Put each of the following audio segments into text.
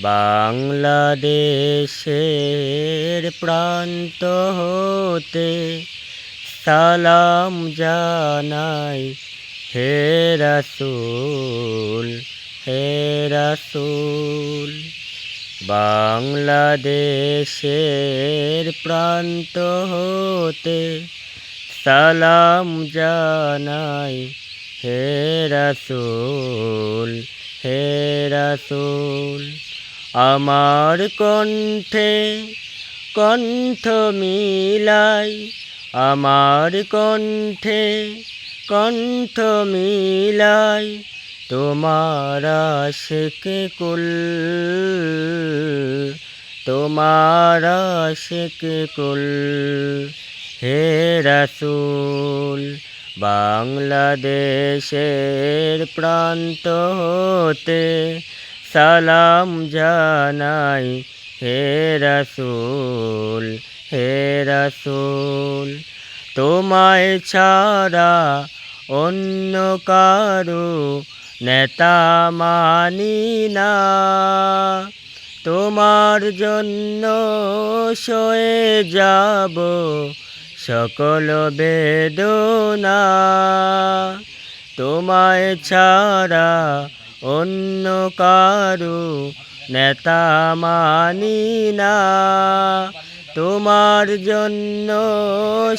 বাংলাদেশের প্রান্ত হতে সালাম জানাই হে রাসূল, হে রাসূল। বাংলাদেশের প্রান্ত হতে সালাম জানাই হে রাসূল, হে রাসূল। আমার কণ্ঠে কণ্ঠ মিলাই, আমার কণ্ঠে কণ্ঠ মিলাই তোমার আশিকে কুল, তোমার আশিকে কুল। হে রাসূল, বাংলাদেশের প্রান্ত হতে সালাম জানাই হে রাসূল, হে রাসূল। তোমায় ছাড়া অন্য কারো নেতা মানি না, তোমার জন্য সয়ে যাব সকল বেদনা। তোমায় ছাড়া অন্য কারো নেতা মানি না, তোমার জন্য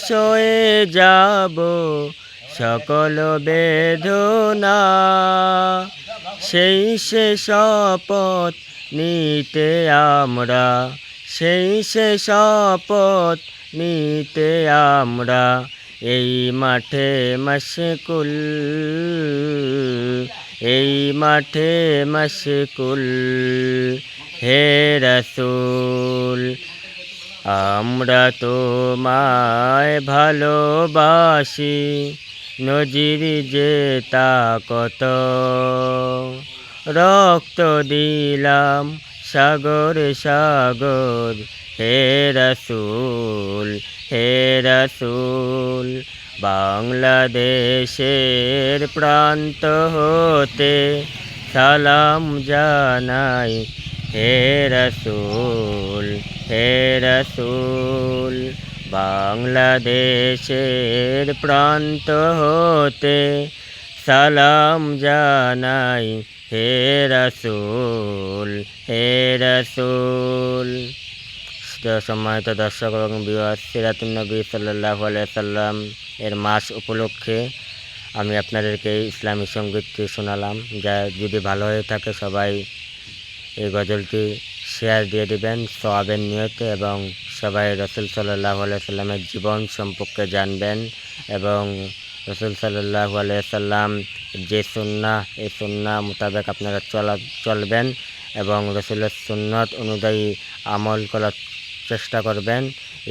সয়ে যাব সকল বেদনা। সেই সে শপথ নিতে আমরা, সেই সে শপথ নিতে আমরা এই মাঠে মশগুল, এই মাঠে মশগুল। হে রাসূল, আমরা তোমায় ভালোবাসি, নজির যে তা কত। রক্ত দিলাম সাগর সাগর হে রাসূল, হে রাসূল। বাংলাদেশের প্রান্ত হতে সালাম জানাই হে রাসূল, হে রাসূল। বাংলাদেশের প্রান্ত হতে সালাম জানাই হে রাসূল, হে রাসূল। সম্মানিত দর্শক এবং ভিউয়ার্স, সিরাতুন নবী সাল্লাল্লাহু আলাইহি সাল্লাম এর মাস উপলক্ষে আমি আপনাদেরকে ইসলামী সঙ্গীতটি শোনালাম। যা যদি ভালো হয়ে থাকে সবাই এই গজলটি শেয়ার দিয়ে দিবেন সওয়াবের নিয়তে, এবং সবাই রাসূল সাল্লাল্লাহু আলাইহি সাল্লামের জীবন সম্পর্কে জানবেন এবং রাসূল সাল্লাল্লাহু আলাইহি সাল্লাম যে সুন্নাহ, এই সুন্নাহ মোতাবেক আপনারা চলবেন এবং রাসূলের সুন্নত অনুযায়ী আমল করার চেষ্টা করবেন।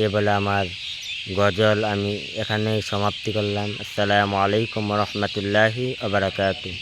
এ বলে আমার গজল আমি এখানেই সমাপ্তি করলাম। আসসালামু আলাইকুম ওয়া রাহমাতুল্লাহি ওয়া বারাকাতুহু।